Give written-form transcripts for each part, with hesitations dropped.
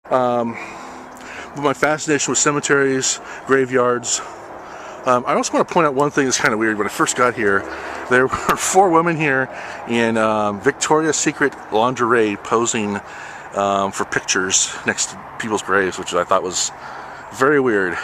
But my fascination with cemeteries, graveyards. I also want to point out one thing that's kind of weird. When I first got here, there were 4 women here in Victoria's Secret lingerie posing for pictures next to people's graves, which I thought was very weird.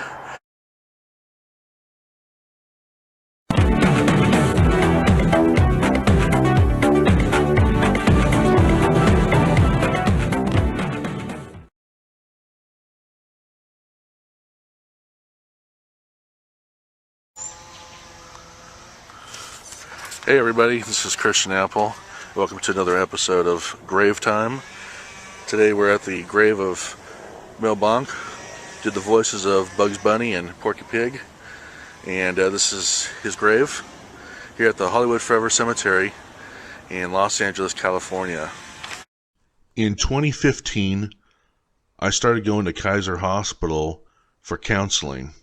Hey everybody, this is Christian Apple. Welcome to another episode of Grave Time. Today we're at the grave of Mel Blanc. Did the voices of Bugs Bunny and Porky Pig. And this is his grave here at the Hollywood Forever Cemetery in Los Angeles, California. In 2015, I started going to Kaiser Hospital for counseling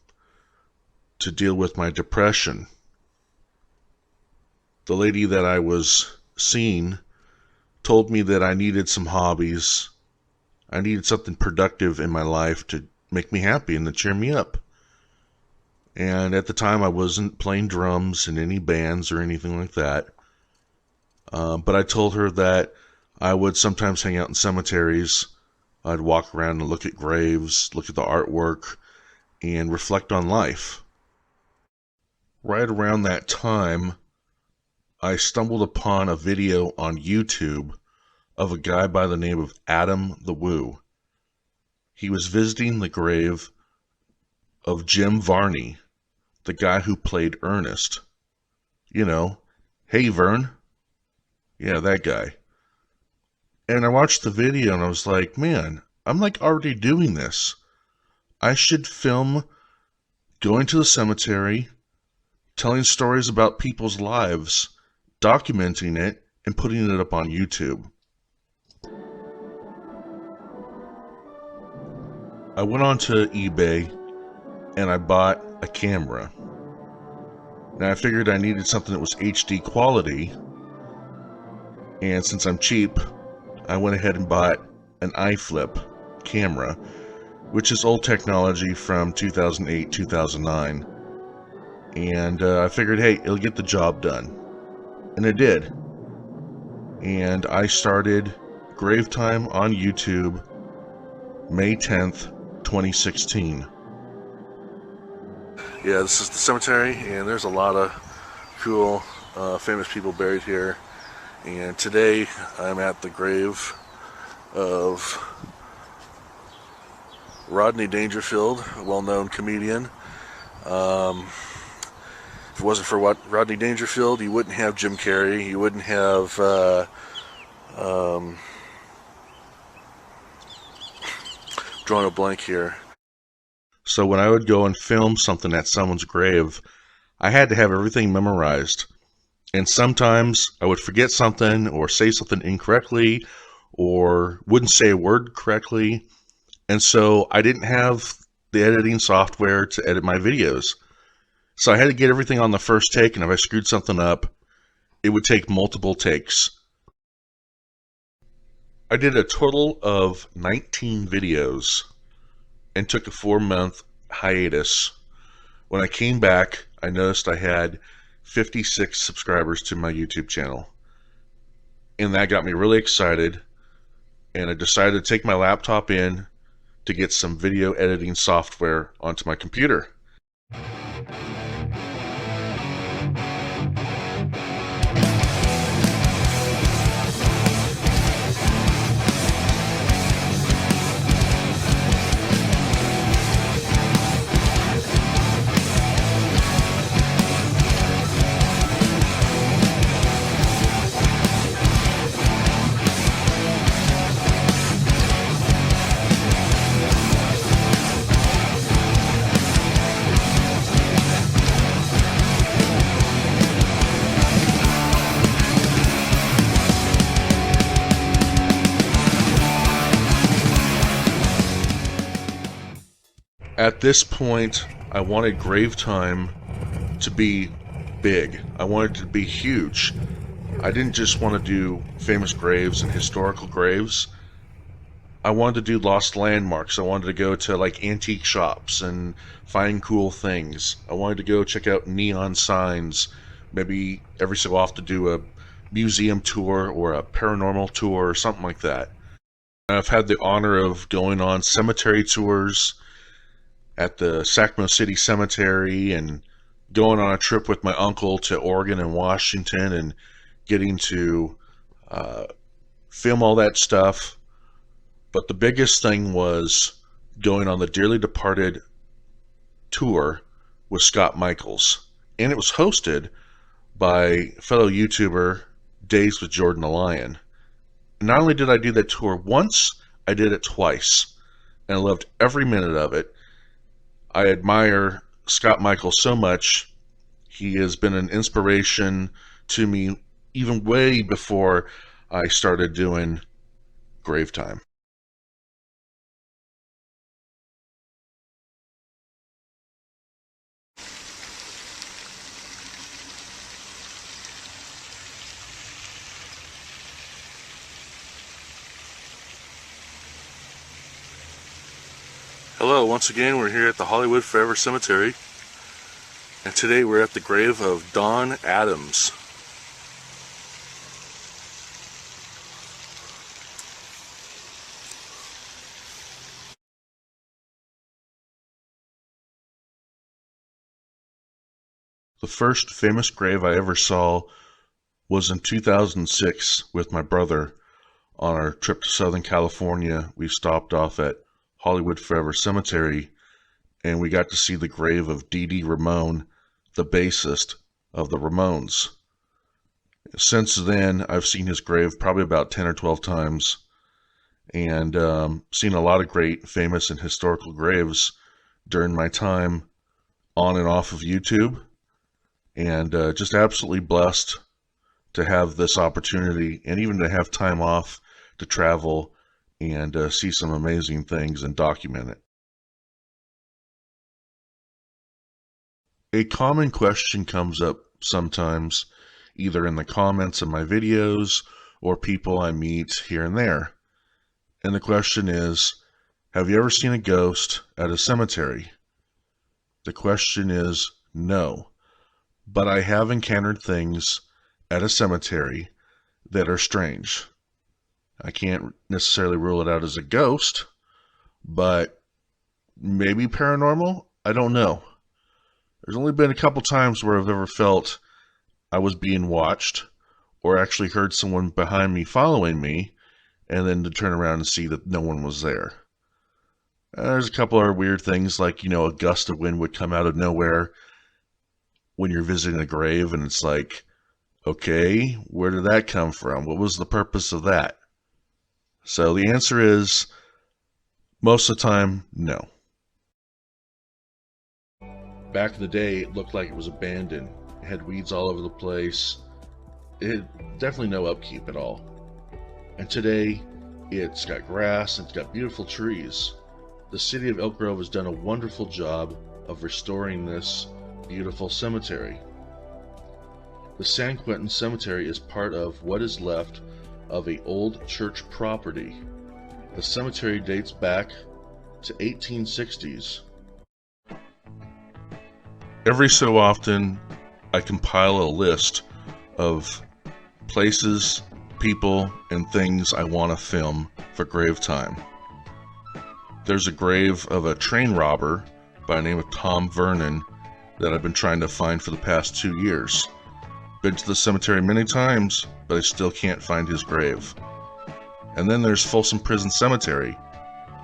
to deal with my depression. The lady that I was seeing told me that I needed some hobbies. I needed something productive in my life to make me happy and to cheer me up. And at the time I wasn't playing drums in any bands or anything like that. But I told her that I would sometimes hang out in cemeteries. I'd walk around and look at graves, look at the artwork, and reflect on life. Right around that time, I stumbled upon a video on YouTube of a guy by the name of Adam the Woo. He was visiting the grave of Jim Varney, the guy who played Ernest. You know, hey Vern. Yeah, that guy. And I watched the video and I was like, man, I'm like already doing this. I should film going to the cemetery, telling stories about people's lives, documenting it, and putting it up on YouTube. I went onto eBay and I bought a camera. Now I figured I needed something that was HD quality, and since I'm cheap, I went ahead and bought an iFlip camera, which is old technology from 2008, 2009. And I figured, hey, it'll get the job done. And it did. And I started Grave Time on YouTube May 10th, 2016. Yeah, this is the cemetery, and there's a lot of cool, famous people buried here. And today I'm at the grave of Rodney Dangerfield, a well-known comedian. If it wasn't for Rodney Dangerfield, you wouldn't have Jim Carrey, you wouldn't have drawing a blank here. So when I would go and film something at someone's grave, I had to have everything memorized. And sometimes I would forget something or say something incorrectly or wouldn't say a word correctly. And so I didn't have the editing software to edit my videos. So I had to get everything on the first take, and if I screwed something up, it would take multiple takes. I did a total of 19 videos and took a 4-month hiatus. When I came back, I noticed I had 56 subscribers to my YouTube channel. And that got me really excited, and I decided to take my laptop in to get some video editing software onto my computer. At this point, I wanted Grave Time to be big. I wanted it to be huge. I didn't just want to do famous graves and historical graves. I wanted to do lost landmarks. I wanted to go to like antique shops and find cool things. I wanted to go check out neon signs, maybe every so often do a museum tour or a paranormal tour or something like that. I've had the honor of going on cemetery tours at the Sacramento City Cemetery and going on a trip with my uncle to Oregon and Washington and getting to uh, film all that stuff. But the biggest thing was going on the Dearly Departed tour with Scott Michaels. And it was hosted by fellow YouTuber Days with Jordan the Lion. And not only did I do that tour once, I did it twice. And I loved every minute of it. I admire Scott Michaels so much. He has been an inspiration to me even way before I started doing Grave Time. Hello, once again we're here at the Hollywood Forever Cemetery, and today we're at the grave of Don Adams. The first famous grave I ever saw was in 2006 with my brother. On our trip to Southern California, we stopped off at Hollywood Forever Cemetery, and we got to see the grave of Dee Dee Ramone, the bassist of the Ramones. Since then, I've seen his grave probably about 10 or 12 times, and seen a lot of great, famous, and historical graves during my time on and off of YouTube, and just absolutely blessed to have this opportunity and even to have time off to travel and see some amazing things and document it. A common question comes up sometimes, either in the comments of my videos or people I meet here and there. And the question is, have you ever seen a ghost at a cemetery? The question is no, but I have encountered things at a cemetery that are strange. I can't necessarily rule it out as a ghost, but maybe paranormal? I don't know. There's only been a couple times where I've ever felt I was being watched, or actually heard someone behind me following me, and then to turn around and see that no one was there. There's a couple other weird things, like, a gust of wind would come out of nowhere when you're visiting a grave, and it's like, okay, where did that come from? What was the purpose of that? So the answer is, most of the time, no. Back in the day, it looked like it was abandoned. It had weeds all over the place. It had definitely no upkeep at all. And today, it's got grass and it's got beautiful trees. The city of Elk Grove has done a wonderful job of restoring this beautiful cemetery. The San Quentin Cemetery is part of what is left of an old church property. The cemetery dates back to 1860s. Every so often, I compile a list of places, people, and things I want to film for Grave Time. There's a grave of a train robber by the name of Tom Vernon that I've been trying to find for the past 2 years. Been to the cemetery many times, but I still can't find his grave. And then there's Folsom Prison Cemetery.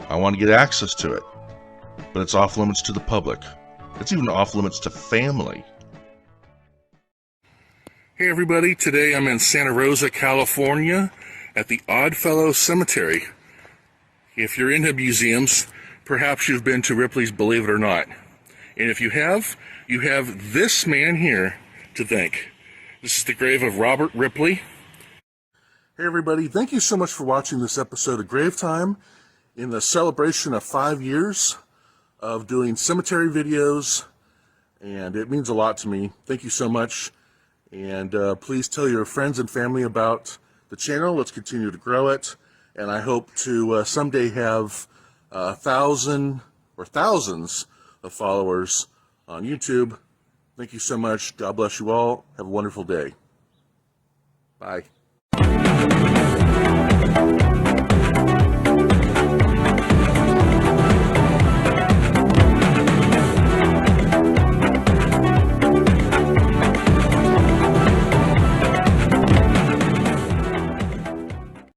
I want to get access to it, but it's off limits to the public. It's even off limits to family. Hey everybody, today I'm in Santa Rosa, California at the Oddfellow Cemetery. If you're into museums, perhaps you've been to Ripley's Believe It or Not. And if you have this man here to thank. This is the grave of Robert Ripley. Hey everybody, thank you so much for watching this episode of Grave Time in the celebration of 5 years of doing cemetery videos, and it means a lot to me. Thank you so much, and please tell your friends and family about the channel. Let's continue to grow it, and I hope to someday have 1,000 or thousands of followers on YouTube. Thank you so much. God bless you all. Have a wonderful day. Bye.